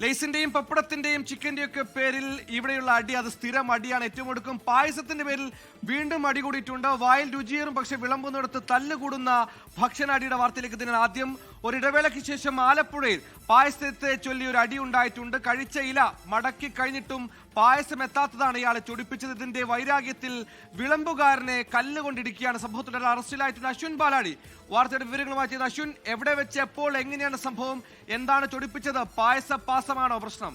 ലേസിന്റെയും പപ്പടത്തിന്റെയും ചിക്കന്റെയും ഒക്കെ പേരിൽ ഇവിടെയുള്ള അടി അത് സ്ഥിരം അടിയാണ്. ഏറ്റവും ഒടുക്കം പായസത്തിന്റെ പേരിൽ വീണ്ടും അടി കൂടിയിട്ടുണ്ട്. വായിൽ രുചിയേറും പക്ഷെ വിളമ്പുന്നിടത്ത് തല്ലുകൂടുന്ന ഭക്ഷണാടിയുടെ വാർത്തയിലേക്ക് തന്നെ. ആദ്യം ഒരിടവേളയ്ക്ക് ശേഷം ആലപ്പുഴയിൽ പായസത്തെ ചൊല്ലി ഒരു അടി ഉണ്ടായിട്ടുണ്ട്. കഴിച്ച ഇല മടക്കി കഴിഞ്ഞിട്ടും പായസം എത്താത്തതാണ് ഇയാളെ ചൊടിപ്പിച്ചത്. ഇതിന്റെ വൈരാഗ്യത്തിൽ വിളമ്പുകാരനെ കല്ലുകൊണ്ടിരിക്കുകയാണ്. സംഭവത്തിൽ അറസ്റ്റിലായിട്ടുണ്ട് അശ്വിൻ ബാലാടി വാർത്തയുടെ വിവരങ്ങളുമായി ചെയ്ത അശ്വിൻ, എവിടെ വെച്ച് എപ്പോൾ എങ്ങനെയാണ് സംഭവം, എന്താണ് ചൊടിപ്പിച്ചത്? പായസമാണോ പ്രശ്നം?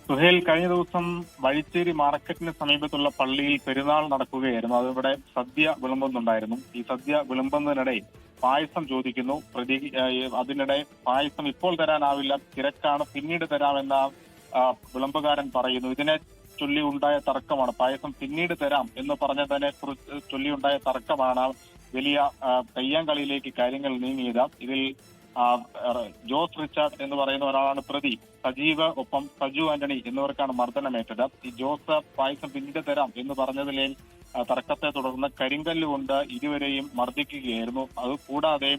സുഹേൽ, കഴിഞ്ഞ ദിവസം വഴിച്ചേരി മാർക്കറ്റിന് സമീപത്തുള്ള പള്ളിയിൽ പെരുന്നാൾ നടക്കുകയായിരുന്നു. അതിവിടെ സദ്യ വിളമ്പുന്നുണ്ടായിരുന്നു. ഈ സദ്യ വിളമ്പുന്നതിനിടെ പായസം ചോദിക്കുന്നു. അതിനിടെ പായസം ഇപ്പോൾ തരാനാവില്ല, തിരക്കാണ്, പിന്നീട് തരാമെന്ന വിളമ്പുകാരൻ പറയുന്നു. ഇതിനെ ചൊല്ലി ഉണ്ടായ തർക്കമാണ്. പായസം പിന്നീട് തരാം എന്ന് പറഞ്ഞതിനെ കുറിച്ച് ചൊല്ലിയുണ്ടായ തർക്കമാണ് വലിയ കയ്യാങ്കളിയിലേക്ക് കാര്യങ്ങൾ നീങ്ങിയത്. ഇതിൽ ജോസ് റിച്ചാർഡ് എന്ന് പറയുന്ന ഒരാളാണ് പ്രതി. സജീവ് ഒപ്പം സജു ആന്റണി എന്നിവർക്കാണ് മർദ്ദനമേറ്റത്. ഈ ജോസ് പായസം പിന്നീട് തരാം എന്ന് പറഞ്ഞതിലെ തർക്കത്തെ തുടർന്ന് കരിങ്കല്ലുകൊണ്ട് ഇരുവരെയും മർദ്ദിക്കുകയായിരുന്നു. അതുകൂടാതെ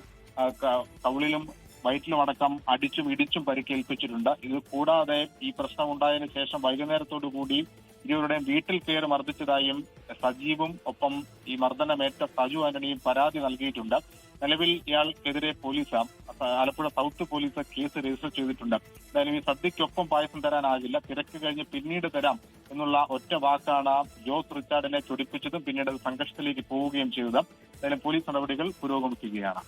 കവിളിലും വയറ്റിലും അടക്കം അടിച്ചും ഇടിച്ചും പരിക്കേൽപ്പിച്ചിട്ടുണ്ട്. ഇത് കൂടാതെ ഈ പ്രശ്നം ഉണ്ടായതിനു ശേഷം വൈകുന്നേരത്തോടു കൂടി ഇരുവരുടെയും വീട്ടിൽ കയറി മർദ്ദിച്ചതായും സജീവും ഒപ്പം ഈ മർദ്ദനമേറ്റ സജു ആന്റണിയും പരാതി നൽകിയിട്ടുണ്ട്. നിലവിൽ ഇയാൾക്കെതിരെ police, Alappuzha south police case register ചെയ്തിട്ടുണ്ട്. എന്തായാലും ഈ സദ്യക്കൊപ്പം പായസം തരാനാകില്ല, തിരക്ക് കഴിഞ്ഞ് പിന്നീട് തരാം എന്നുള്ള ഒറ്റ വാക്കാണ് ജോസ് റിച്ചാർഡിനെ ചൊടിപ്പിച്ചതും പിന്നീട് സംഘർഷത്തിലേക്ക് പോവുകയും ചെയ്തത്. എന്തായാലും പോലീസ് നടപടികൾ പുരോഗമിക്കുകയാണ്.